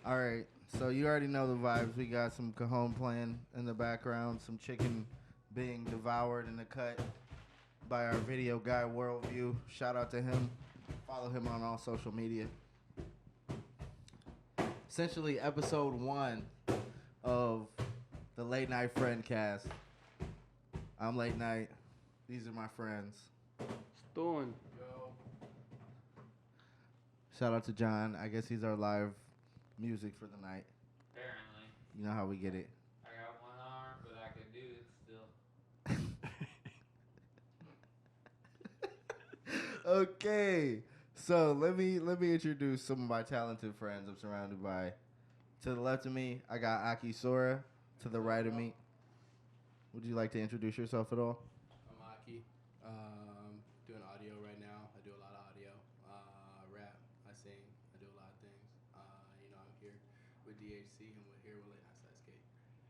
All right, so you already know the vibes. We got some cajon playing in the background, some chicken being devoured in the cut by our video guy, Worldview. Shout out to him. Follow him on all social media. Essentially, episode 1 of the Late Night Friendcast. I'm Late Night. These are my friends. Doing. Shout out to John. I guess he's our live music for the night. Apparently. You know how we get it. I got one arm, but I can do it still. Okay, so let me introduce some of my talented friends I'm surrounded by. To the left of me, I got Aki Sora. To the right of me, would you like to introduce yourself at all? I'm Aki. Doing audio right now. I do a lot of audio. Rap. I sing. I do a lot of things. I'm here with DHC and we're here with Late Night Skate.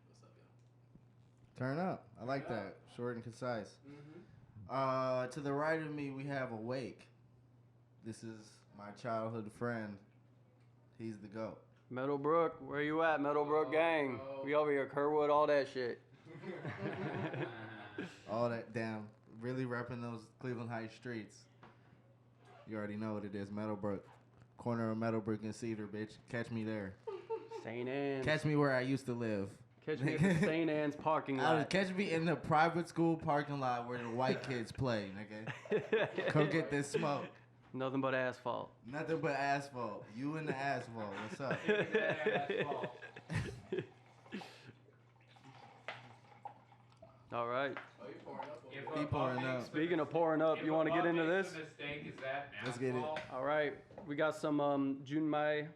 What's up, y'all? Turn up. I like that. Short and concise. Mm-hmm. To the right of me, we have AWAQU. This is my childhood friend. He's the GOAT. Meadowbrook, where you at, Meadowbrook gang? We over here, Kerwood, all that shit. All that, damn. Really repping those Cleveland Heights streets. You already know what it is, Meadowbrook. Corner of Meadowbrook and Cedar, bitch. Catch me there. St. Anne's. Catch me where I used to live. Catch me at the St. Anne's parking lot. Catch me in the private school parking lot where the white kids play, nigga. Come get this smoke. Nothing but asphalt. Nothing but asphalt. You in the asphalt. What's up? All right. Oh, you're pouring up. He pouring up. Speaking of pouring up, you want to get into this? Mistake, is that Let's get it. All right. We got some Junmai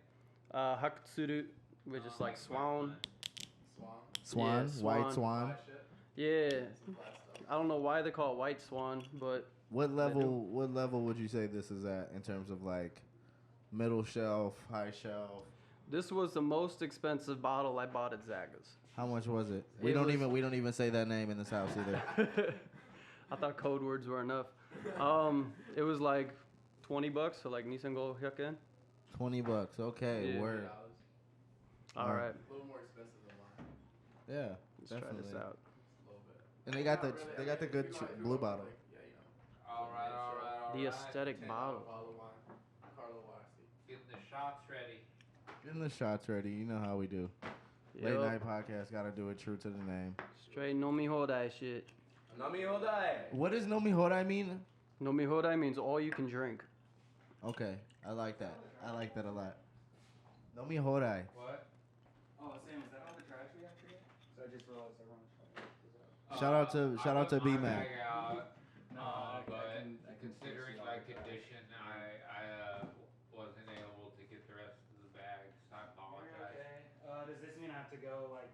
Hakutsuru, which is like swan. Swan? Yeah, White swan. swan? Yeah. I don't know why they call it white swan, but What level would you say this is at in terms of like middle shelf, high shelf? this was the most expensive bottle I bought at Zaga's. How much was it? We don't even say that name in this house either. I thought code words were enough. It was like $20, so like Nissan Go Hyakken. $20. Okay, Yeah. word. All right. A little more expensive than mine. Yeah, Let's definitely. try this out. A little bit. And they got the good blue bottle. Yeah, All right. The aesthetic bottle. Bottle of wine. Carlo Wasi. Getting the shots ready. Getting the shots ready. You know how we do. Late Night Podcast. Got to do it true to the name. Straight no mi hodai shit. Nami Hodai. What does no mi hodai mean? No mi hodai means all you can drink. Okay, I like that. I like that a lot. No mi hodai. What? Oh, Sam, is that all the trash we have today? So I just realized everyone. Shout out to B Mac. But considering my condition, I wasn't able to get the rest of the bags. I apologize. Okay. Does this mean I have to go like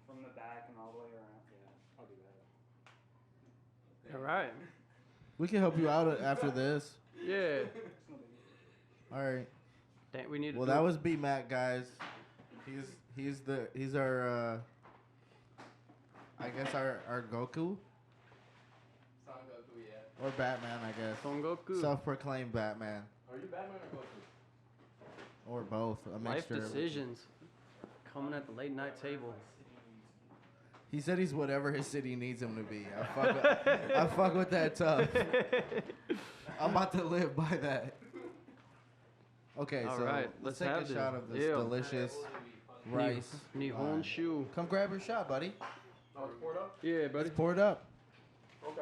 from the back and all the way around? Yeah, I'll do that. All right. We can help you out after this. Yeah. It's no biggie. All right. We need. Well, that was B Mac, guys. He's our I guess our Goku Son Goku, yeah. or Batman, I guess. Son Goku. Self-proclaimed Batman, Are you Batman or Goku? or both. A Life mixture. decisions. Coming at the late night table. He said he's whatever his city needs him to be. I fuck with that tough. I'm about to live by that. Okay, All so right, let's let's take have a this. shot of this Ew. delicious rice. Nihon wine. Shu. Come grab your shot, buddy. Oh, it's poured up? Yeah, buddy. Let's pour it up. Okay.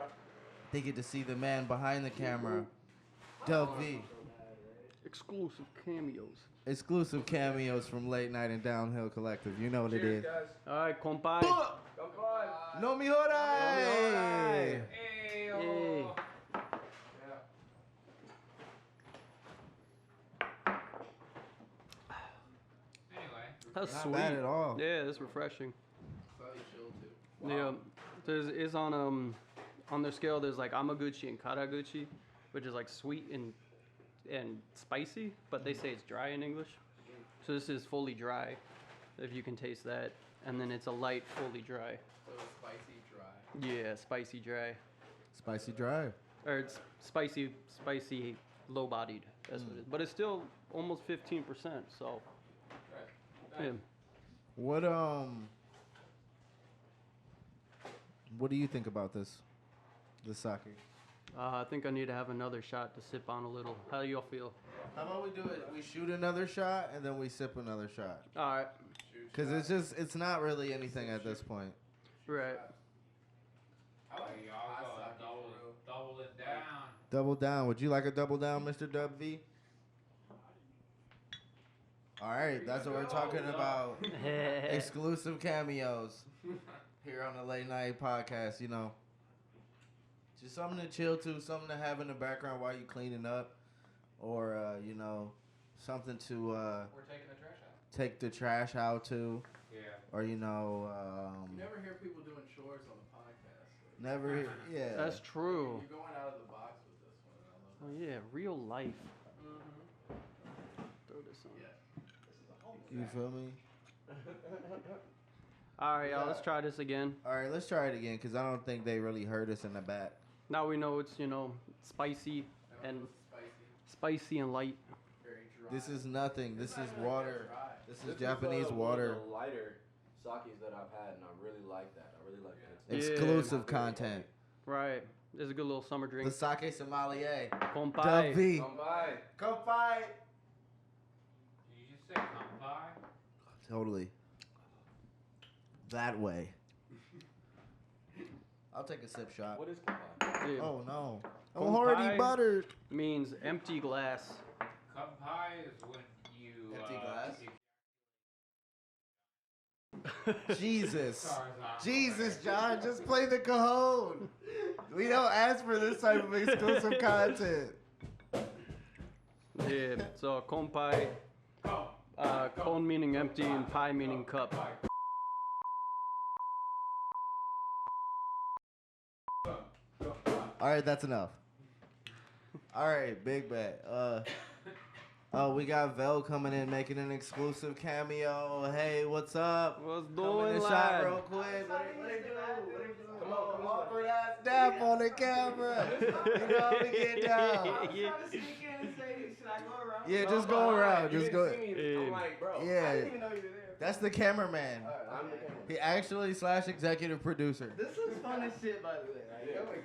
They get to see the man behind the camera, Doug V. Exclusive cameos. Exclusive cameos from Late Night and Downhill Collective. You know what it is. Guys. All right, compadre. Come No mi hodai! Hey, Hey. That's Not sweet. bad at all. Yeah, that's refreshing. Slightly chill too. Yeah, it's on their scale. There's like Amaguchi and Karaguchi, which is like sweet and spicy, but they say it's dry in English. So this is fully dry, if you can taste that, and then it's a light fully dry. So it's spicy dry. Yeah, spicy dry, Spicy dry. or it's spicy low bodied. That's what it is. But it's still almost 15%. So yeah. What do you think about this sake? I think I need to have another shot to sip on a little. How do y'all feel? How about we do it? We shoot another shot and then we sip another shot. All right. Because it's not really anything at this point. Right. How about y'all go double it down? Double down. Would you like a double down, Mr. Dub V? All right, that's what we're talking about. Exclusive cameos here on the Late Night Podcast, you know. Just something to chill to, something to have in the background while you're cleaning up. Or, you know, something to We're taking the trash out. take the trash out to. Yeah. Or, you know, You never hear people doing chores on the podcast. never, yeah. That's true. You're going out of the box with this one. I love Oh yeah, real life. Mm-hmm. Throw this on. Yeah. You feel me? All right, y'all. Let's try this again. All right, let's try it again because I don't think they really heard us in the back. Now we know it's spicy and spicy and light. Very dry. This is nothing. This is water. Dry. This is Japanese one water. of the lighter sakes that I've had, and I really like that. I really like that. Yeah. Exclusive content. Right. It's a good little summer The drink. sake sommelier. Kompai. Dub V. Come by. Come by. Did you just say come by? Totally. That way. I'll take a sip shot. What is come by? Yeah. Oh no. I'm Kompai. already buttered. Means empty glass. Come by is when you Empty glass? you- Jesus. Stars on Jesus, fire. John, just play the cajon. We don't ask for this type of exclusive content. Yeah. So kompai. Kon meaning empty and pai meaning cup. All right, that's enough. All right, big bet. Oh, we got Vel coming in, making an exclusive cameo. Hey, what's up? What's Come in doing, the shot lad? real quick. What it do? Come on, awkward ass dap on the camera. You know how we get down. Yeah. Yeah, just go around. Just go. I'm like, bro. Yeah, I didn't even know you were there. that's the cameraman. I'm the camera. He actually / executive producer. This is fun as shit, by the way. Like, oh my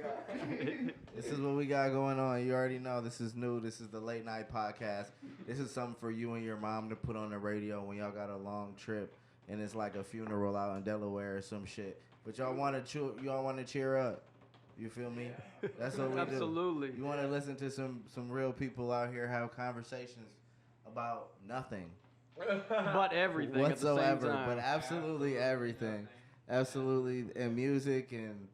god. This is what we got going on. You already know this is new. This is the Late Night Podcast. This is something for you and your mom to put on the radio when y'all got a long trip and it's like a funeral out in Delaware or some shit. But y'all want to cheer up. You feel me? That's what we do. Absolutely. You want to listen to some real people out here have conversations about nothing But everything whatsoever, at the same time. but absolutely everything. Absolutely, and music and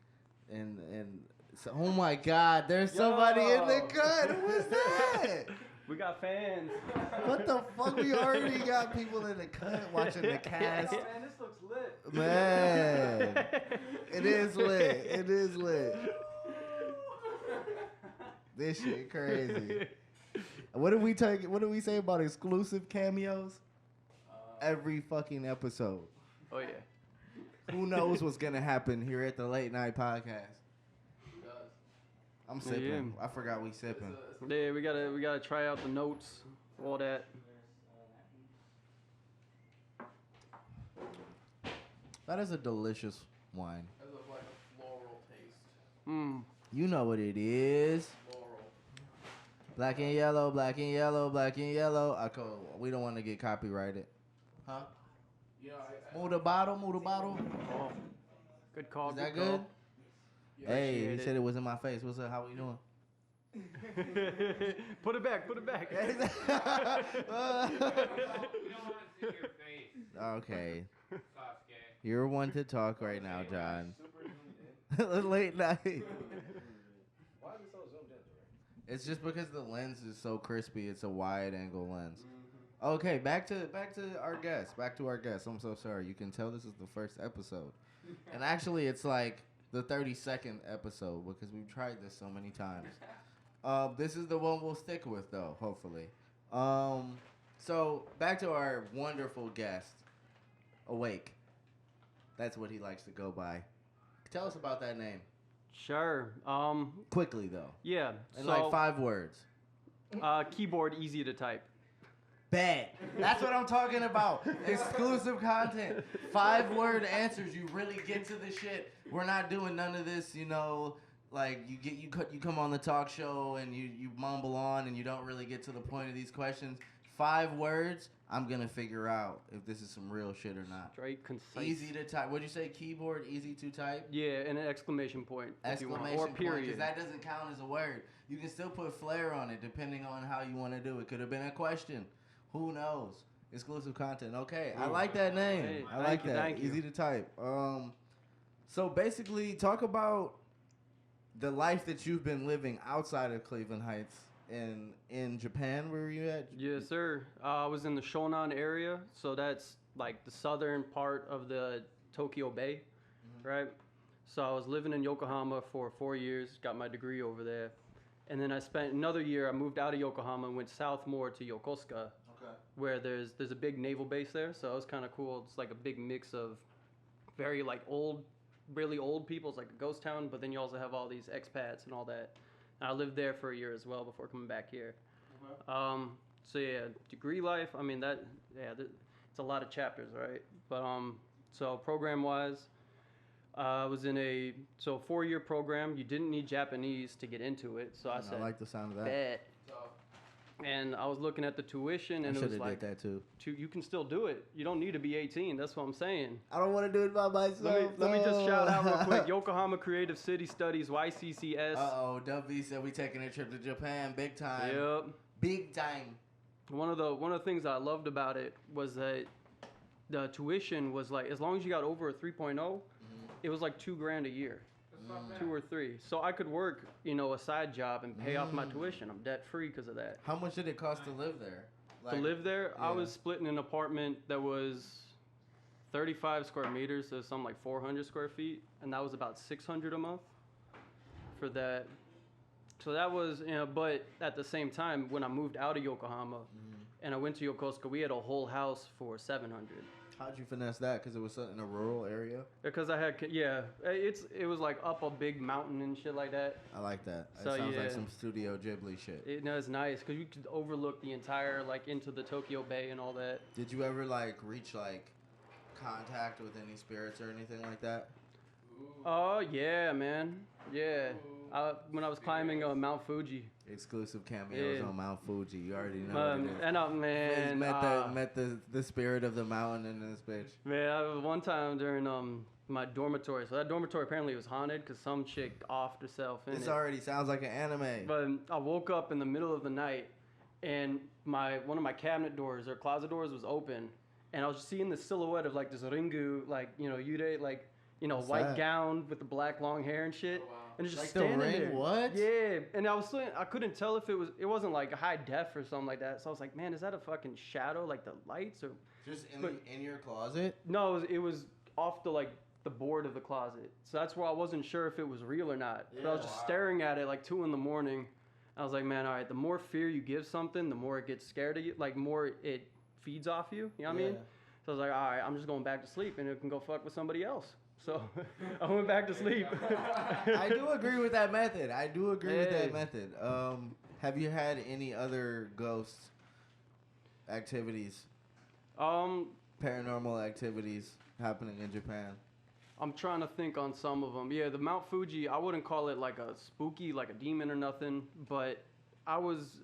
so, oh my God, there's somebody in the cut. Who is that? We got fans. What the fuck? We already got people in the cut watching the cast. Oh, man, this looks lit. Man, it is lit. It is lit. This shit crazy. What did we say about exclusive cameos? Every fucking episode. Oh yeah. Who knows what's gonna happen here at the Late Night Podcast? I'm sipping. Yeah. I forgot we sipping. Yeah, we gotta try out the notes, all that. That is a delicious wine. That's like a floral taste. Mm. You know what it is. Floral. Black and yellow, black and yellow, black and yellow. We don't want to get copyrighted. Huh? You know, Move the bottle, move the bottle. Oh, good call. Is that call. good? Hey, he Appreciate said it was in my face. What's up? How we doing? Put it back. Put it back. We don't want to see your face, Okay. Sasuke. You're one to talk right now, John. Late night. Why is it so zoomed in? It's just because the lens is so crispy. It's a wide angle lens. Okay, back to our guest. Back to our guest. I'm so sorry. You can tell this is the first episode, and actually, it's like the 32nd episode because we've tried this so many times. This is the one we'll stick with, though. Hopefully. So back to our wonderful guest, AWAQU. That's what he likes to go by. Tell us about that name. Sure. Quickly, though. Yeah. In so, like 5 words. Keyboard easy to type. Bad. That's what I'm talking about. Exclusive content. 5-word answers. You really get to the shit. We're not doing none of this, you know, like you come on the talk show and you mumble on and you don't really get to the point of these questions. 5 words. I'm gonna figure out if this is some real shit or not. Straight, concise. Easy to type. What'd you say? Keyboard, easy to type? Yeah, and an exclamation point. Exclamation or point, period. because that doesn't count as a word. You can still put flair on it depending on how you want to do it. Could have been a question. Who knows? Exclusive content. Okay, I like that name. Hey, I like that. thank you. Easy to type. So basically, talk about the life that you've been living outside of Cleveland Heights. In Japan, where were you at? Yes, sir. I was in the Shonan area, so that's like the southern part of the Tokyo Bay, right? So I was living in Yokohama for 4 years, got my degree over there. And then I spent another year, I moved out of Yokohama and went south more to Yokosuka, where there's a big naval base there, so it was kind of cool. It's like a big mix of very like old, really old people. It's like a ghost town, but then you also have all these expats and all that. I lived there for a year as well before coming back here. So yeah, degree life. I mean it's a lot of chapters, right? But so program-wise, I was in a 4-year program. You didn't need Japanese to get into it, so I said, I like the sound of that. Bet. And I was looking at the tuition, and I it was should have like, did that too. you can still do it. You don't need to be 18. That's what I'm saying. I don't want to do it by myself. Let me just shout out real quick. Yokohama Creative City Studies, YCCS. WB said we taking a trip to Japan, big time. Yep. Big time. One of the things I loved about it was that the tuition was like, as long as you got over a 3.0, it was like $2,000 a year. 2 or 3. So I could work, a side job and pay off my tuition. I'm debt free because of that. How much did it cost to live there? To live there, yeah. I was splitting an apartment that was 35 square meters, so something like 400 square feet, and that was about $600 a month for that. So that was, but at the same time, when I moved out of Yokohama and I went to Yokosuka, we had a whole house for $700. How'd you finesse that? Because it was in a rural area? Because I had, it was like up a big mountain and shit like that. I like that. So, it sounds yeah. like some Studio Ghibli shit. It's nice because you could overlook the entire, like, into the Tokyo Bay and all that. Did you ever, like, reach, like, contact with any spirits or anything like that? Oh, yeah, man. Yeah. When I was climbing Mount Fuji. Exclusive cameos on Mount Fuji. You already know what it is. And man, met the spirit of the mountain in this bitch. Man, one time during my dormitory. So that dormitory apparently was haunted because some chick offed herself in This it. already sounds like an anime. But I woke up in the middle of the night, and one of my cabinet doors or closet doors was open, and I was just seeing the silhouette of like this ringu, like Yude, like What's white that? gown with the black long hair and shit. Oh, wow. And it's just Like the standing ring? there. What? Yeah, and I couldn't tell if it wasn't like high def or something like that. So I was like, man, is that a fucking shadow, like the lights or? Just in your closet? No, it was off the board of the closet. So that's where I wasn't sure if it was real or not. But I was just staring at it like 2 a.m. I was like, man, all right, the more fear you give something, the more it gets scared of you, like more it feeds off you. You know what I mean? So I was like, all right, I'm just going back to sleep and it can go fuck with somebody else. So I went back to sleep. I do agree with that method. Have you had any other ghost activities, paranormal activities happening in Japan? I'm trying to think on some of them. Yeah, the Mount Fuji, I wouldn't call it like a spooky, like a demon or nothing, but I was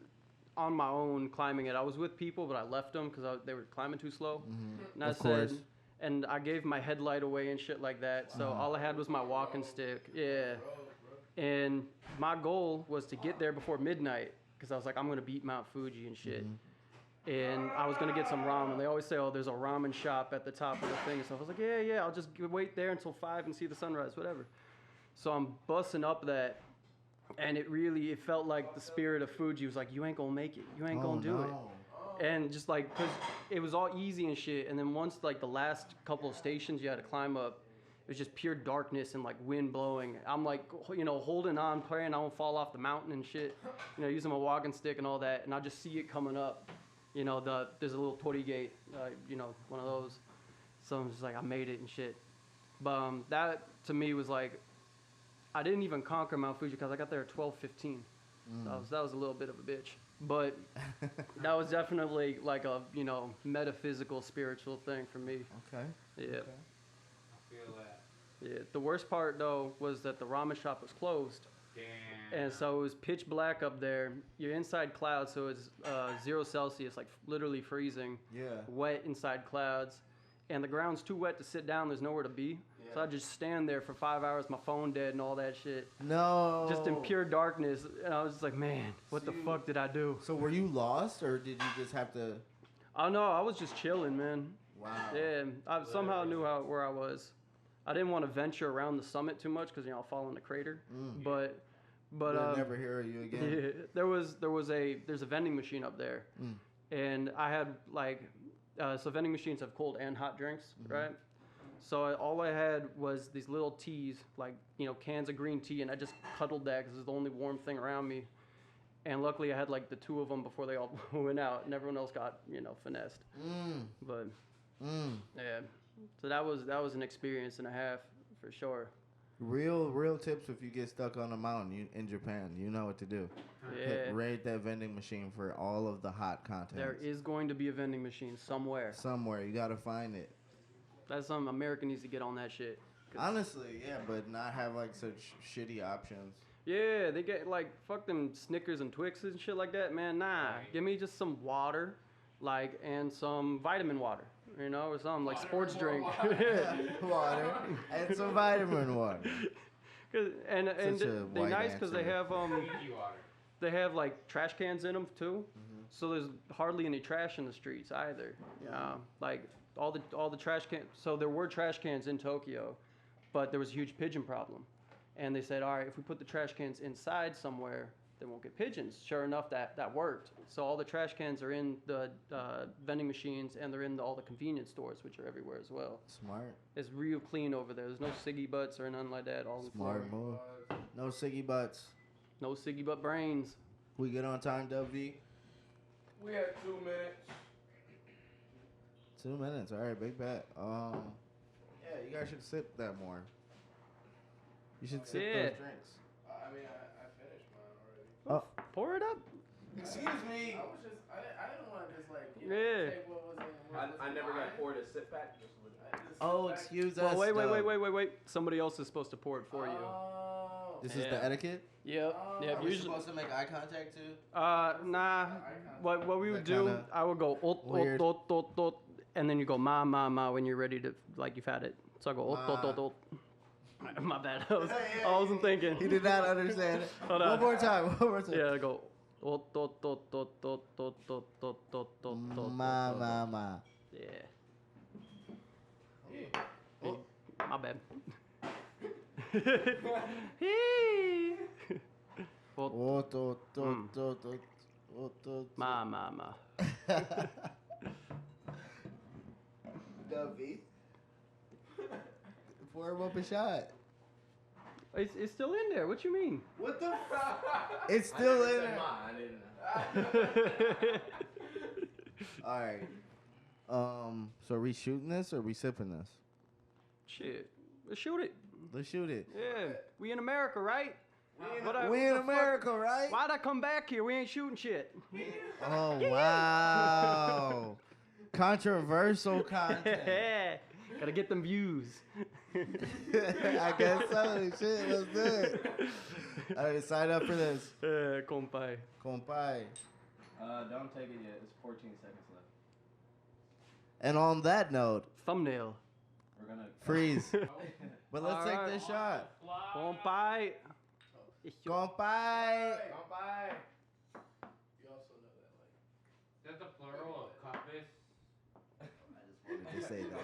on my own climbing it. I was with people, but I left them because they were climbing too slow. And Of course. And I gave my headlight away and shit like that. So all I had was my walking stick. Yeah. And my goal was to get there before midnight because I was like, I'm going to beat Mount Fuji and shit. And I was going to get some ramen. They always say, oh, there's a ramen shop at the top of the thing. So I was like, yeah, I'll just wait there until 5 and see the sunrise, whatever. So I'm busting up that. And it felt like the spirit of Fuji was like, you ain't going to make it. You ain't going to do it. And just like, cause it was all easy and shit. And then once like the last couple of stations you had to climb up, it was just pure darkness and like wind blowing. I'm like, you know, holding on, praying I won't fall off the mountain and shit. You know, using my walking stick and all that. And I just see it coming up. You know, there's a little torii gate, you know, one of those. So I'm just like, I made it and shit. But that to me was like, I didn't even conquer Mount Fuji because I got there at 12:15. That was a little bit of a bitch. But that was definitely like a, you know, metaphysical, spiritual thing for me. Okay. Yeah. Okay. I feel that. Yeah. The worst part though was that the ramen shop was closed. Damn. And so it was pitch black up there. You're inside clouds, so it's 0 Celsius, like literally freezing. Yeah. Wet inside clouds. And the ground's too wet to sit down. There's nowhere to be. So I just stand there for 5 hours, my phone dead and all that shit. No. Just in pure darkness. And I was just like, man, what the fuck did I do? So were you lost, or did you just have to? Oh, no, I was just chilling, man. Wow. Yeah, I somehow knew where I was. I didn't want to venture around the summit too much because, you know, I'll fall in the crater. But We'll never hear you again. Yeah, there's a vending machine up there. And I had like, so vending machines have cold and hot drinks, right? So all I had was these little teas, like, you know, cans of green tea, and I just cuddled that because it's the only warm thing around me. And luckily I had like the 2 of them before they all went out, and everyone else got, you know, finessed. But yeah, so that was an experience and a half for sure. Real tips if you get stuck on a mountain in Japan. You know what to do. Yeah. Raid that vending machine for all of the hot content. There is going to be a vending machine somewhere. Somewhere. You got to find it. That's something America needs to get on that shit. Honestly, yeah, but not have like such shitty options. Yeah, they get like fuck them Snickers and Twixes and shit like that, man. Nah, give me just some water, like, and some vitamin water, you know, or something like sports drink. Water and some vitamin water. And Such a they're white nice because they answer. have Fiji water. they have like trash cans in them too, so there's hardly any trash in the streets either. Like all the trash cans. So there were trash cans in Tokyo, but there was a huge pigeon problem, and they said, all right, if we put the trash cans inside somewhere, they won't get pigeons. Sure enough, that worked. So all the trash cans are in the vending machines, and they're in all the convenience stores, which are everywhere as well. Smart. It's real clean over there. There's no ciggy butts or nothing like that. All on the floor. Smart move. No ciggy butts. No ciggy butt brains. We get on time, WD. We had 2 minutes. 2 minutes. All right, big bet. Yeah, you guys should sip that more. You should sip Yeah. those drinks. I mean, I finished mine already. Oh, Pour it up. excuse me. I was just, I didn't want to just like, you Yeah. take what was in. What was I in never mine. got poured a sip pack. Just with I just Oh, sit back. excuse us. Well, Doug. wait. Somebody else is supposed to pour it for you. Oh. This is Yeah. the etiquette? Yep. Yep. Are we Usually. supposed to make eye contact too? Nah. What we would That do, kinda I would go weird. ot, and then you go ma when you're ready to, like, you've had it. So I go ot. My bad. I wasn't thinking. He did not understand it. Hold One on. more time. Yeah, I go ot. Ma. Yeah. Oh, my bad. Ma. Dubby. Pour him up a shot. It's still in there. What you mean? What the fuck? It's still in there. I didn't. All right. So are we shooting this or are we sipping this? Shit. Let's shoot it. Let's shoot it. Yeah. We in America, right? We what in the America, fuck? right? Why'd I come back here? We ain't shooting shit. Oh, wow. Controversial content. Gotta get them views. I guess so. Shit, let's do it. All right, sign up for this. Compay. Compay. Don't take it yet. It's 14 seconds left. And on that note, Thumbnail. We're gonna freeze. But let's All take right. this shot. Compay. Compay. Bye. You also know that, like. Is that the plural of compass? I just wanted to say that.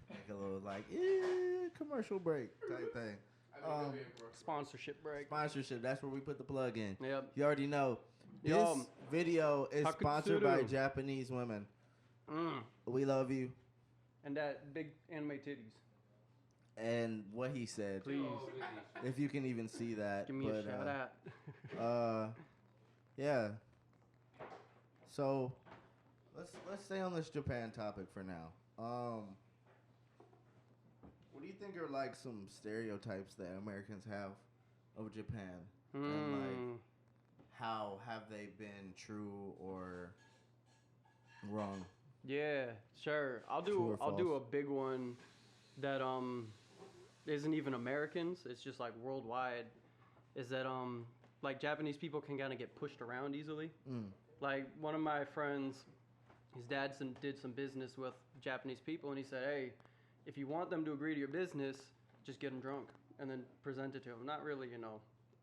Like a little commercial break type thing. I mean, it'll be a commercial. Sponsorship break. Sponsorship, that's where we put the plug in. Yep. You already know. This Yo, video is sponsored by Hakutsuru. Japanese women. mm, We love you. and that big anime titties. And what he said, Please if you can even see that. give me a but, shout out. Yeah. So let's stay on this Japan topic for now. What do you think are like some stereotypes that Americans have of Japan? And like how have they been true or wrong? Yeah, sure. I'll True or do a false? big one that isn't even Americans. It's just like worldwide. Is that like Japanese people can kind of get pushed around easily. Like one of my friends, his dad did some business with Japanese people, and he said, "Hey, if you want them to agree to your business, just get them drunk and then present it to them." Not really,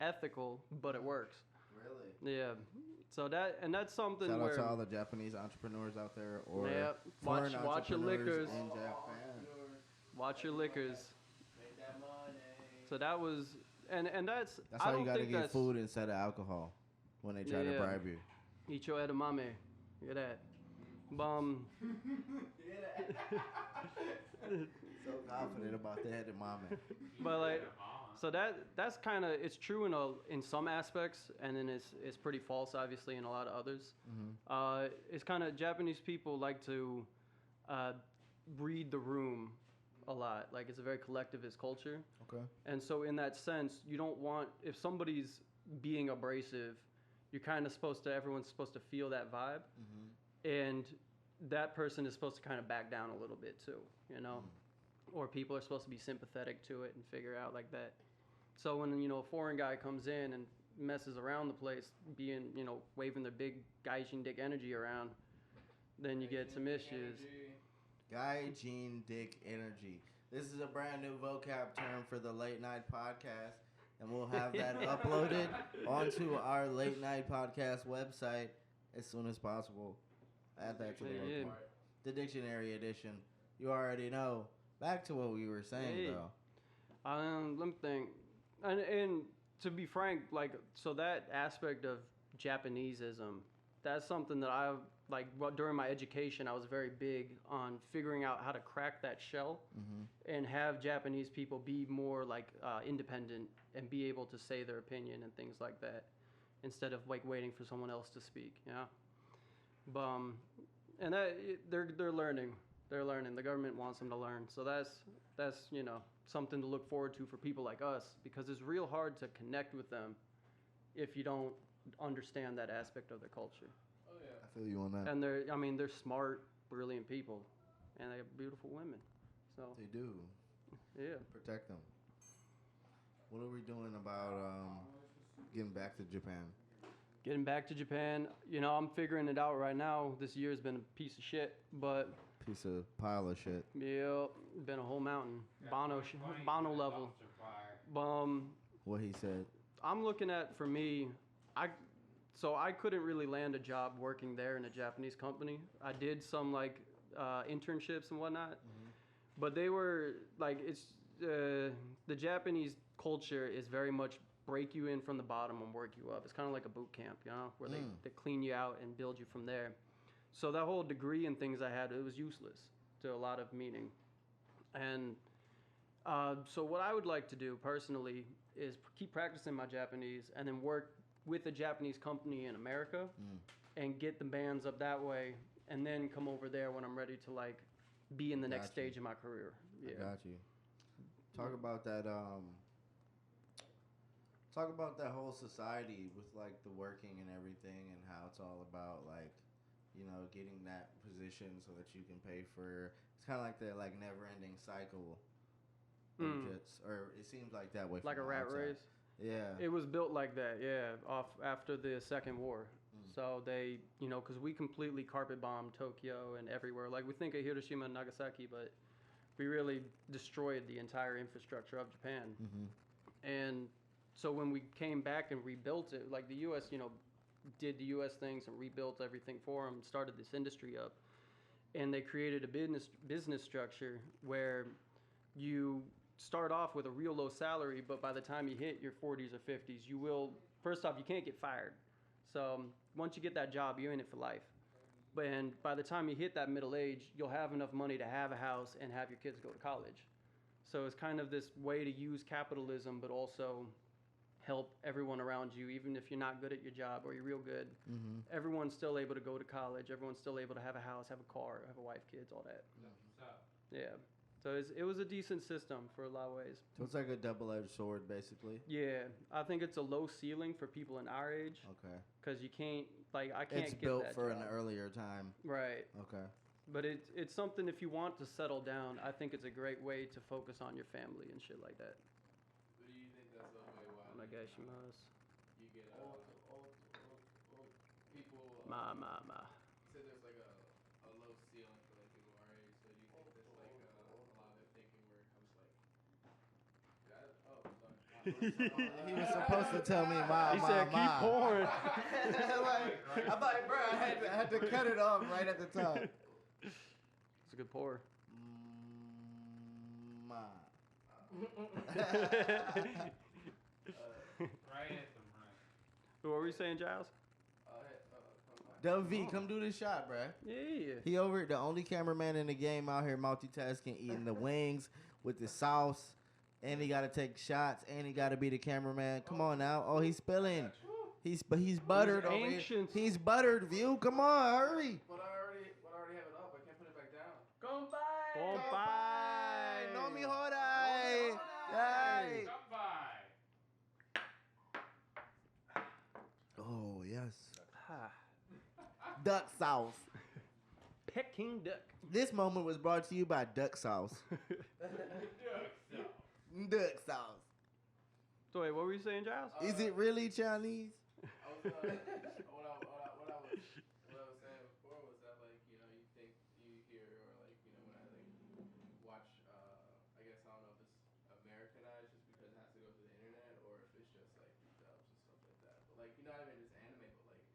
ethical, but it works. Really? Yeah. So that's something Shout out where to all the Japanese entrepreneurs out there or yeah, foreign watch your entrepreneurs liquors. in Japan. Watch your liquors. So that was, and that's That's I how don't you gotta think get that's, food instead of alcohol when they try to Yeah. bribe you. Eat your edamame. Hear that? So confident about the head of mama. But like, so that's kind of it's true in some aspects, and then it's pretty false, obviously, in a lot of others. It's kind of Japanese people like to read the room a lot. Like it's a very collectivist culture. Okay. And so in that sense, you don't want if somebody's being abrasive, everyone's supposed to feel that vibe, and that person is supposed to kind of back down a little bit too, or people are supposed to be sympathetic to it and figure out like that. So when a foreign guy comes in and messes around the place, being waving their big gaijin dick energy around, then you get some issues. Gaijin dick energy. This is a brand new vocab term for the Late Night Podcast, and we'll have that uploaded onto our Late Night Podcast website as soon as possible. Add that to the Yeah. report. The dictionary edition. You already know. Back to what we were saying, Hey. though. Let me think. And to be frank, like, so that aspect of Japanesism, that's something that during my education, I was very big on figuring out how to crack that shell and have Japanese people be more like independent and be able to say their opinion and things like that instead of like waiting for someone else to speak. Yeah. But, and they're learning. They're learning. The government wants them to learn. So that's something to look forward to for people like us, because it's real hard to connect with them if you don't understand that aspect of their culture. I feel you on that. And they're smart, brilliant people, and they have beautiful women. So They do. yeah. Protect them. What are we doing about getting back to Japan? Getting back to Japan, I'm figuring it out right now. This year's been a piece of shit, but Piece of pile of shit. yeah, been a whole mountain. Bono level. What he said. I'm looking at, for me, I couldn't really land a job working there in a Japanese company. I did some like internships and whatnot, but they were like the Japanese culture is very much break you in from the bottom and work you up. It's kind of like a boot camp, where they clean you out and build you from there. So that whole degree and things I had, it was useless to a lot of meaning. And so what I would like to do personally is keep practicing my Japanese and then work with a Japanese company in America and get the bands up that way, and then come over there when I'm ready to like be in the next Got you. stage of my career. Yeah. I got you. Talk about that. Talk about that whole society with like the working and everything, and how it's all about like, getting that position so that you can pay for. It's kind of like the like never-ending cycle. Or it seems like that way. Like a from the rat outside. race. Yeah. It was built like that, yeah, after the Second War. So they, because we completely carpet bombed Tokyo and everywhere. Like we think of Hiroshima and Nagasaki, but we really destroyed the entire infrastructure of Japan. And so when we came back and rebuilt it, like the U.S., did the U.S. things and rebuilt everything for them, started this industry up, and they created a business structure where you start off with a real low salary, but by the time you hit your 40s or 50s, first off, you can't get fired. So once you get that job, you're in it for life. And by the time you hit that middle age, you'll have enough money to have a house and have your kids go to college. So it's kind of this way to use capitalism, but also help everyone around you, even if you're not good at your job or you're real good. Mm-hmm. Everyone's still able to go to college. Everyone's still able to have a house, have a car, have a wife, kids, all that. Yeah. So it was a decent system for a lot of ways. So it's like a double-edged sword, basically. Yeah, I think it's a low ceiling for people in our age. Okay. Because you can't, like, I can't It's get built that for job. an earlier time. Right. Okay. But it's something, if you want to settle down, I think it's a great way to focus on your family and shit like that. But do you think that's the way why? Oh my gosh, you must. You get people. Ma. You said there's like a low ceiling for like people our age. So do you think there's like a lot of their thinking where it comes like, He was supposed to tell me He said, keep pouring. I'm like, bro, I had to cut it off right at the top. It's a good pour. Ma. Right at the front. What were you saying, Giles? Dub V, come do this shot, bruh. Yeah. He over the only cameraman in the game out here multitasking, eating the wings with the sauce, and he got to take shots, and he got to be the cameraman. Come on now. Oh, he's spilling. He's buttered over here. ancient. He's buttered, View. Come on, hurry. But I already have it up. I can't put it back down. Compay. No me jodas. Hey. Come by. Oh, yes. Ah, Duck sauce. Peking duck. This moment was brought to you by Duck Sauce. Duck sauce. So wait, what were you saying, Giles? Is it really Chinese? I was what I was saying before was that like you know you think you hear or like you know when I like watch I guess I don't know if it's Americanized just because it has to go through the internet or if it's just like dubs and stuff like that. But like you know not even just anime but like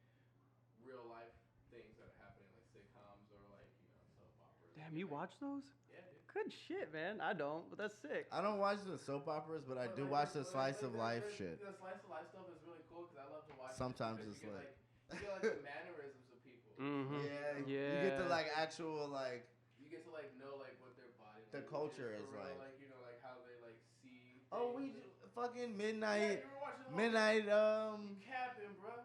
real life things that are happening like sitcoms or like you know soap operas. Damn, you watch those? Yeah, dude. Good shit, man. I don't, but that's sick. I don't watch the soap operas, but I do watch the slice of life shit. The slice of life stuff is really cool because I love to watch. Sometimes it it's because like- you get like the mannerisms of people. Mm-hmm. Yeah, Yeah. You get to like actual like You get to like know like what their body. The language culture for is real, like- you know like how they like see. oh we things. fucking Yeah, midnight you were watching the whole midnight thing. You capping, bro.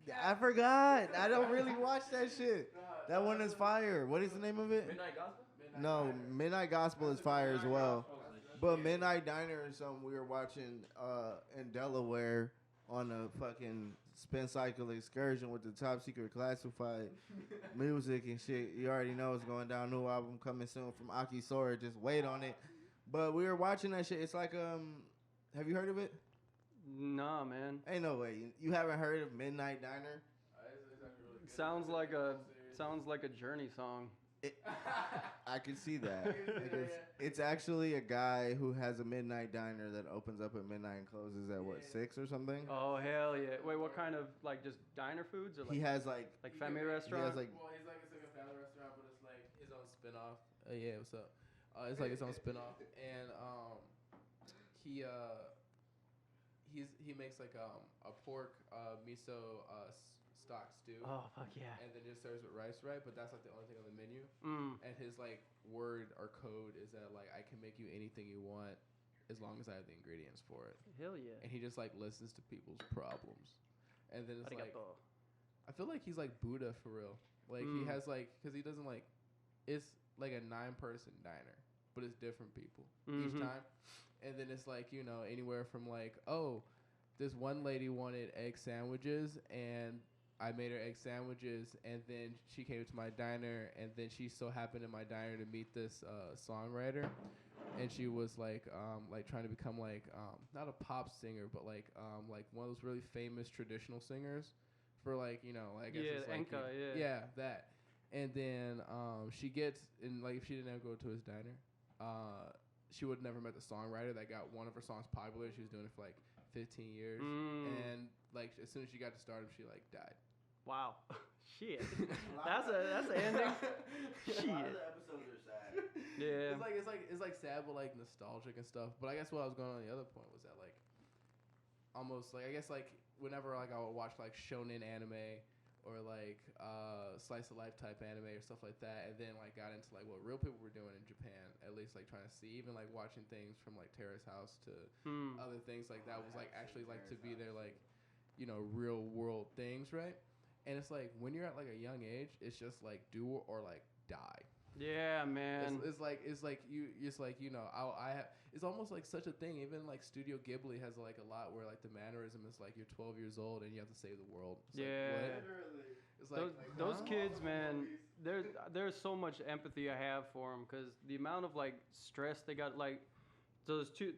I forgot. I don't really watch that shit. Nah, That one is fire. What is the name of it? Midnight Gospel? No, Diner. Midnight Gospel is fire as well. But Midnight Diner is something we were watching in Delaware on a fucking spin cycle excursion with the top secret classified music and shit. You already know it's going down. New album coming soon from Aki Sora. Just wait on it. But we were watching that shit. It's like have you heard of it? Nah, man. Ain't no way. You haven't heard of Midnight Diner? It's actually really good. Sounds like a Series. Journey song. I can see that. It's actually a guy who has a midnight diner that opens up at midnight and closes at what 6 or something. Oh hell yeah! Wait, what kind of like just diner foods or like He has like family he restaurant? has like Well, he's like it's like a family restaurant, but it's like his own spinoff. Yeah, what's up? It's like his own spinoff, and he makes like a pork miso stock stew. Oh fuck yeah! And then just serves with rice, right? But that's like the only thing on the menu. Mm. And his like word or code is that like I can make you anything you want as long as I have the ingredients for it. Hell yeah! And he just like listens to people's problems. And then it's like Arigato. I feel like he's like Buddha for real. Like he has like because he doesn't like it's like a 9-person diner, but it's different people each time. And then it's like you know anywhere from like this one lady wanted egg sandwiches and I made her egg sandwiches, and then she came to my diner, and then she so happened in my diner to meet this songwriter, and she was like trying to become like not a pop singer, but like one of those really famous traditional singers for like you know like I guess it's like Enka, yeah that, and then she gets and like if she didn't ever go to his diner, she would never met the songwriter that got one of her songs popular. She was doing it for like 15 years, and like as soon as she got to stardom, she like died. Wow. Shit. That's an ending. Shit. A lot of the episodes are sad. Yeah. It's like sad but like nostalgic and stuff. But I guess what I was going on the other point was that like almost like I guess like whenever like I would watch like shonen anime or like slice of life type anime or stuff like that, and then like got into like what real people were doing in Japan, at least like trying to see, even like watching things from like Terrace House to other things like that was like actually like to be their like, you know, real world things, right? And it's like when you're at like a young age, it's just like do or like die. Yeah, man. It's like you it's like, you know, I have, it's almost like such a thing. Even like Studio Ghibli has like a lot where like the mannerism is like you're 12 years old and you have to save the world. It's yeah. like, what? It's like Those kids, man. There's so much empathy I have for them because the amount of like stress they got. Like there's two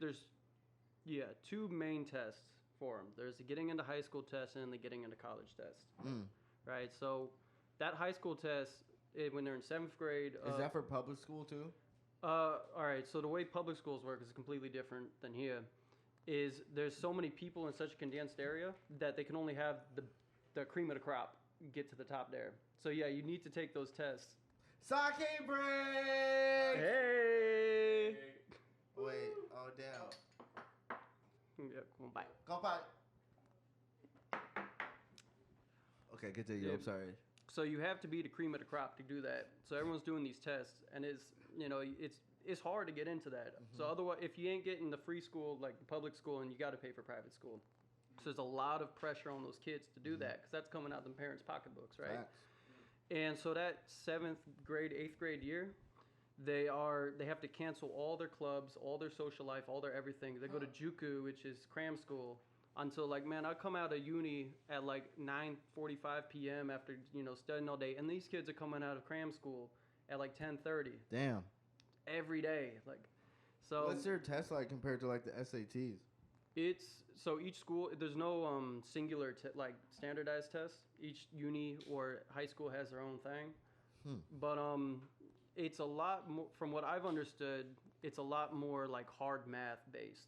main tests for them. There's the getting into high school test and the getting into college test. Right. So that high school test. When they're in 7th grade. Is that for public school too? All right. So the way public schools work is completely different than here. Is there's so many people in such a condensed area that they can only have the cream of the crop get to the top there. So yeah, you need to take those tests. Sake break! Hey! Wait, oh damn. Yeah, come on, bye. Go back. Okay, continue. Yeah. I'm sorry. So you have to be the cream of the crop to do that. So everyone's doing these tests, and it's hard to get into that. So otherwise, if you ain't getting the free school, like the public school, and you got to pay for private school. So there's a lot of pressure on those kids to do that because that's coming out of the parents' pocketbooks, right? Facts. And so that 7th grade, 8th grade year, they have to cancel all their clubs, all their social life, all their everything. They go to Juku, which is cram school. Until like, man, I come out of uni at like 9:45 p.m. after, you know, studying all day, and these kids are coming out of cram school at like 10:30 Damn. every day. Like, so What's their test like compared to like the SATs? it's so each school there's no singular like standardized test. Each uni or high school has their own thing, but it's a lot more from what I've understood. It's a lot more like hard math based.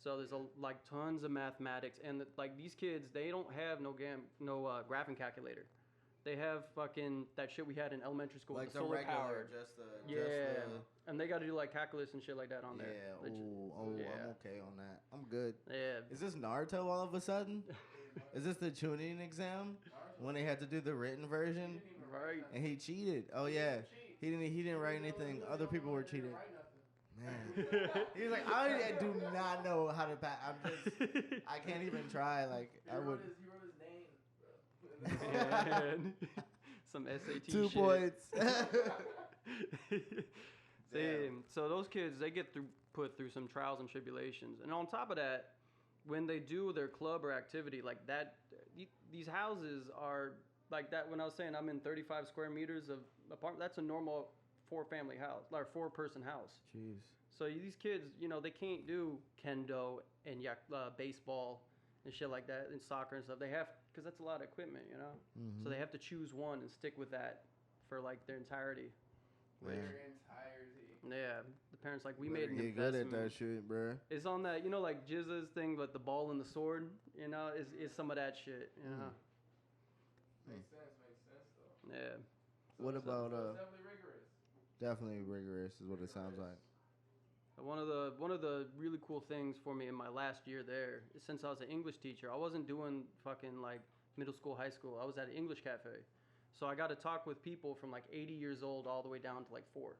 So there's like tons of mathematics, and like these kids, they don't have no graphing calculator. They have fucking that shit we had in elementary school, Like the the solar regular, power. And they got to do like calculus and shit like that on there. Yeah, Yeah. I'm okay on that. I'm good. Yeah. Is this Naruto all of a sudden? Is this the tuning exam when they had to do the written version Right. and he cheated? Oh yeah, he didn't write anything. Other people were cheating. Man, he's like, I do not know how to pass. I can't even try. Like I would. He wrote his name, bro. Some SAT 2 shit. points. Same. So those kids, they get put through some trials and tribulations, and on top of that, when they do their club or activity like that, these houses are like that. When I was saying I'm in 35 square meters of apartment, that's a normal 4-family house, like 4-person house. Jeez. So these kids, you know, they can't do kendo and baseball and shit like that and soccer and stuff. They have, because that's a lot of equipment, you know. So they have to choose one and stick with that for like their entirety. Their entirety. Yeah, the parents like we Better made an get good investment. at that shit, bro. It's on that, you know, like Jizza's thing, but the ball and the sword, you know, is some of that shit, you know. Makes sense though. Yeah. What about It's definitely rigorous. Definitely rigorous is what it sounds like. One of the really cool things for me in my last year there is since I was an English teacher, I wasn't doing fucking like middle school, high school. I was at an English cafe. So I got to talk with people from like 80 years old all the way down to like 4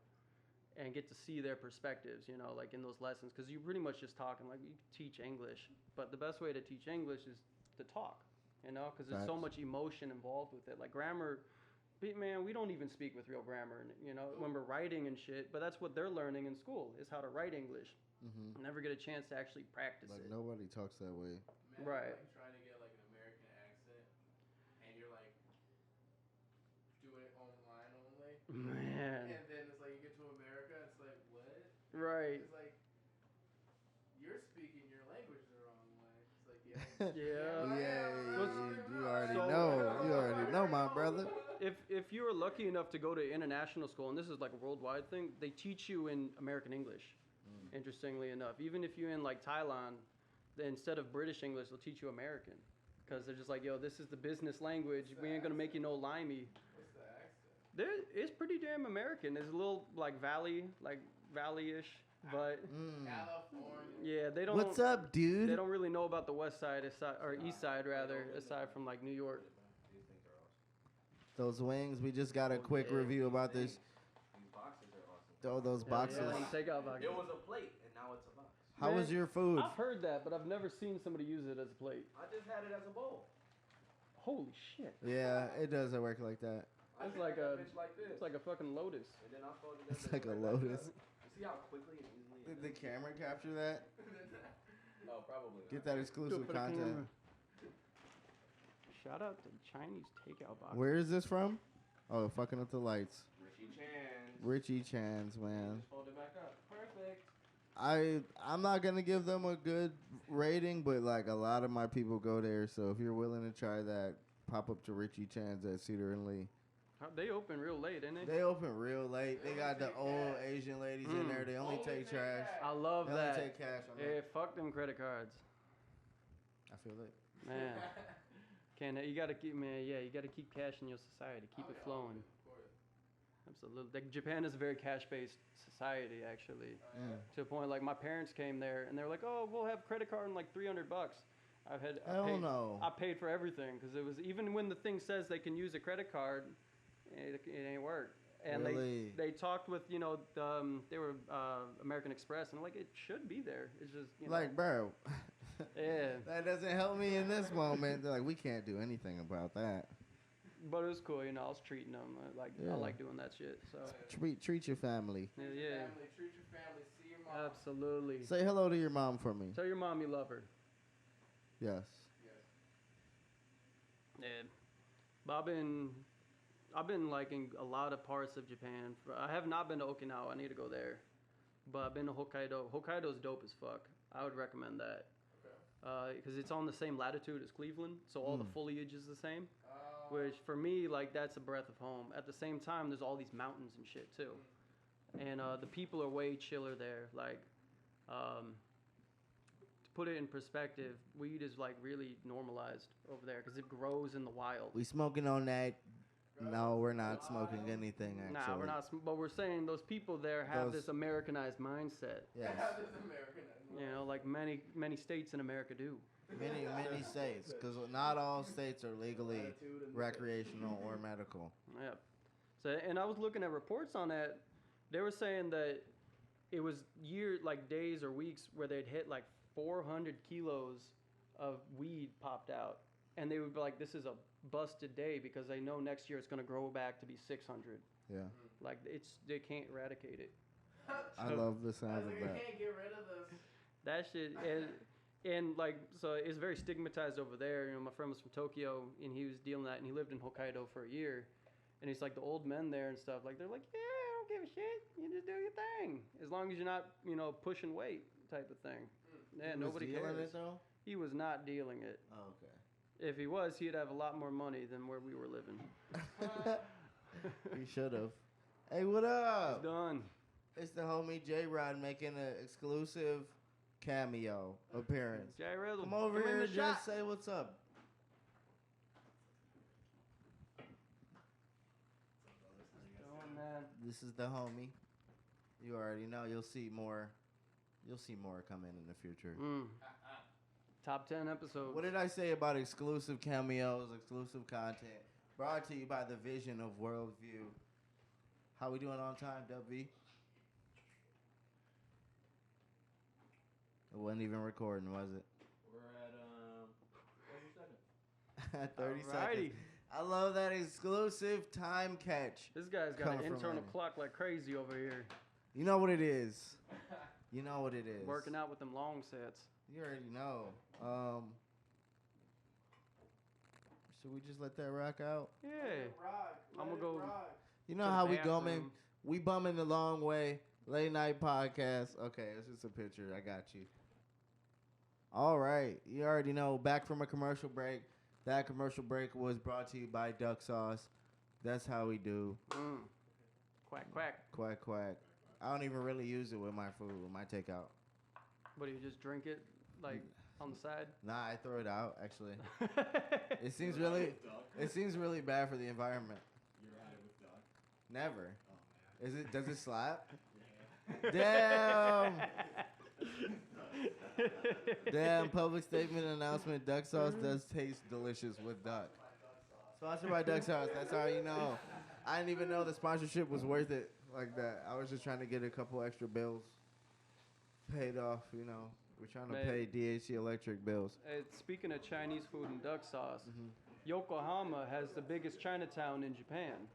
and get to see their perspectives, you know, like in those lessons. Because you're pretty much just talking, like you teach English. But the best way to teach English is to talk, you know, because there's so much emotion involved with it. Like grammar, man, we don't even speak with real grammar, you know, when we're writing and shit. But that's what they're learning in school is how to write English. Never get a chance to actually practice Like it. nobody talks that way. Imagine, Right. Like trying to get like an American accent, and you're like doing it online only. Man. And then it's like you get to America, it's like what? Right. It's like you're speaking your language the wrong way. It's like yeah. Yeah. You already So- know. You already know, my brother. If you are lucky enough to go to international school, and this is like a worldwide thing, they teach you in American English. Interestingly enough, even if you're in like Thailand, instead of British English, they'll teach you American, because they're just like, yo, this is the business language. We ain't gonna make you no limey. What's the accent? It's pretty damn American. There's a little like valley-ish But California. yeah, they don't. What's up, dude? They don't really know about the west side, or east side rather, aside from like New York. Those wings. We just got a quick review about this. These boxes are awesome. Oh, those boxes. Yeah, take out boxes. It was a plate, and now it's a box. How was your food? I've heard that, but I've never seen somebody use it as a plate. I just had it as a bowl. Holy shit! Yeah, it doesn't work like that. It's like a, bitch like this. it's like a fucking lotus. And then I folded that It's bitch like a right back lotus. up. You see how quickly and easily it Did the is? camera capture that? Oh, probably. Get that exclusive For the content. camera. Shout out to Chinese takeout box. Where is this from? Oh, fucking up the lights. Richie Chan. Richie Chan's, man. Just fold it back up. Perfect. I'm not gonna give them a good rating, but like a lot of my people go there. So if you're willing to try that, pop up to Richie Chan's at Cedar and Lee. They open real late, ain't they? They open real late. They got the old Asian ladies in there. They only take trash. I love They only that. take cash on Yeah, that. fuck them credit cards, I feel it. man. You gotta keep, man. Yeah, you gotta keep cash in your society. Keep it flowing. Absolutely. Like, Japan is a very cash-based society, actually. To a point, like my parents came there and they were like, "Oh, we'll have credit card in like $300." Hell no. I paid for everything because it was, even when the thing says they can use a credit card, it ain't work. And Really? they talked with they were American Express and like it should be there. It's just Like, bro, yeah. that doesn't help me in this moment. They're like, we can't do anything about that. But it was cool, I was treating them I Yeah. like doing that shit. So Treat your family. yeah. Family, treat your family, see your mom. Absolutely. Say hello to your mom for me. Tell your mom you love her. Yes. Yeah. But I've been liking a lot of parts of Japan. I have not been to Okinawa. I need to go there. But I've been to Hokkaido. Hokkaido's dope as fuck. I would recommend that. Because it's on the same latitude as Cleveland, so all the foliage is the same. Which for me, like, that's a breath of home. At the same time, there's all these mountains and shit too. And the people are way chiller there. Like, to put it in perspective, weed is like really normalized over there because it grows in the wild. We smoking on that? No, we're not smoking anything, actually. Nah, we're not. But we're saying those people there have Those- this Americanized mindset. Yes. Like many states in America do. Many states, because not all states are legally recreational or medical. Yeah. So, and I was looking at reports on that. They were saying that it was days or weeks where they'd hit like 400 kilos of weed popped out, and they would be like, "This is a busted day," because they know next year it's going to grow back to be 600. Yeah. Like they can't eradicate it. I love the sound of that. Can't get rid of this. That shit, and like, so it's very stigmatized over there. My friend was from Tokyo, and he was dealing with that, and he lived in Hokkaido for a year. And he's like, the old men there and stuff, like, they're like, yeah, I don't give a shit. You just do your thing. As long as you're not, pushing weight type of thing. Yeah, nobody cares. It, though? He was not dealing it. Oh, okay. If he was, he'd have a lot more money than where we were living. He should have. Hey, what up? It's done. It's the homie J-Rod making an exclusive cameo appearance. Jay Rizzle, Come over give him here the and shot. just say what's up. Doing that. This is the homie. You already know. You'll see more. You'll see more coming in the future. Top 10 episodes. What did I say about exclusive cameos, exclusive content? Brought to you by the Vision of Worldview. How we doing on time, WV? It wasn't even recording, was it? We're at 30 Alrighty. seconds. I love that exclusive time catch. This guy's got Coming an from internal Lenny. clock like crazy over here. You know what it is. You know what it is. Working out with them long sets. You already know. Should we just let that rock out? Yeah. Rock. I'm gonna go. You know To the how we bathroom. going? We bumming the long way. Late night podcast. Okay, it's just a picture. I got you. All right. You already know. Back from a commercial break. That commercial break was brought to you by Duck Sauce. That's how we do. Quack, quack. Quack, quack. I don't even really use it with my food, with my takeout. What, do you just drink it, like, on the side? Nah, I throw it out, actually. It seems really bad for the environment. You're at it with duck. Never. Oh man. Does it slap? Damn. Damn, public statement announcement. Duck sauce does taste delicious with duck. Sponsored by Duck Sauce. That's how you know. I didn't even know the sponsorship was worth it like that. I was just trying to get a couple extra bills paid off, you know. We're trying to Man. pay DHC electric bills. Speaking of Chinese food and duck sauce, Yokohama has the biggest Chinatown in Japan.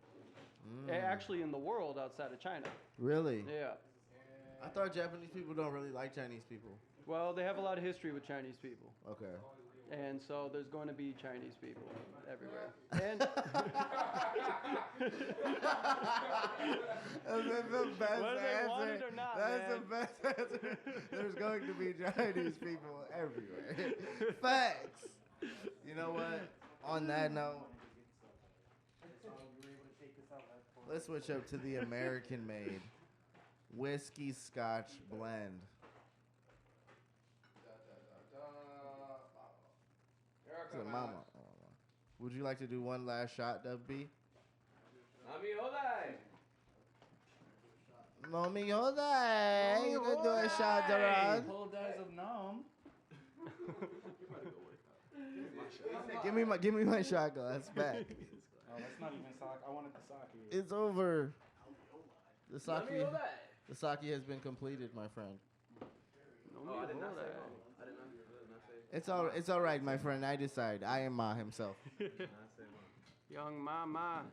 Actually, in the world outside of China. Really? Yeah. I thought Japanese people don't really like Chinese people. Well, they have a lot of history with Chinese people. Okay. And so there's going to be Chinese people everywhere. And That's the best whether they want answer. it or not, That's man. the best answer. There's going to be Chinese people everywhere. Facts. You know what? On that note, let's switch up to the American-made whiskey Scotch blend. So, Mama, would you like to do one last shot, WB? Mommy, hold on. You can do a shot, Gerard. Whole dice of nom. Give me my shot glass back. Oh, that's not even sake. I wanted the sake. It's over. The sake has been completed, my friend. It's all right, my friend. I decide. I am Ma himself. Young Mama.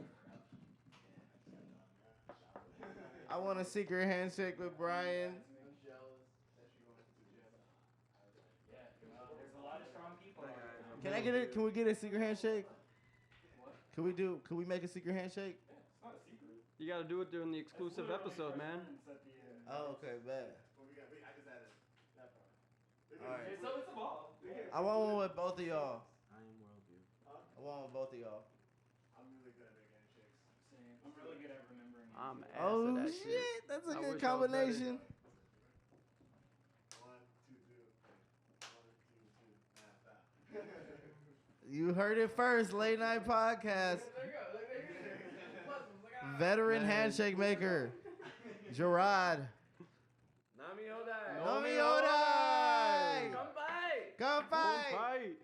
I want a secret handshake with Brian. There's a lot of strong people. Can I get it? Can we get a secret handshake? Can we make a secret handshake? It's not a secret. You got to do it during the exclusive episode, man. Oh, okay, bet. All right. So it's a ball. I want one with both of y'all. I am worldview. I want one with both of y'all. I'm really good at making handshakes. Same. I'm really good at remembering. I'm ass Oh at that shit, shit. that's a I good wish I was better. combination. 1, 2, 2. 1, 2, 2. You heard it first, Late Night Podcast. Veteran handshake maker, Gerard. Nami Odai. Nomi Odai! Come fight! Fight.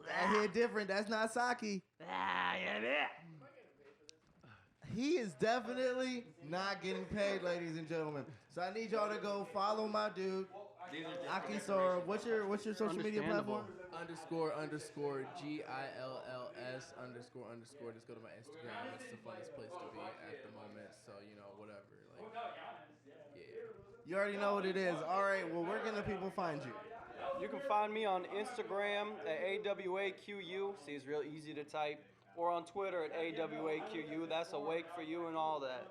That hit different. That's not sake. He is definitely not getting paid, ladies and gentlemen. So I need y'all to go follow my dude, Akisora. What's your social media platform? __GILLS __. Just go to my Instagram. It's the funnest place to be at the moment. So, you know, whatever. Like, yeah. You already know what it is. All right, well, where can the people find you? You can find me on Instagram at AWAQU. See, it's real easy to type. Or on Twitter at AWAQU. That's awake for you and all that.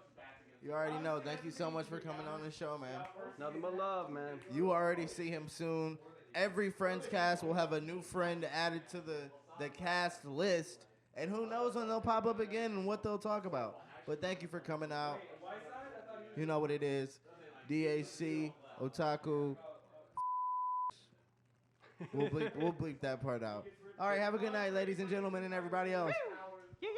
You already know. Thank you so much for coming on the show, man. Nothing but love, man. You already see him soon. Every Friends cast will have a new friend added to the cast list. And who knows when they'll pop up again and what they'll talk about. But thank you for coming out. You know what it is. DHC, Otaku. We'll bleep that part out. All right, have a good night, ladies and gentlemen, and everybody else. Yeah.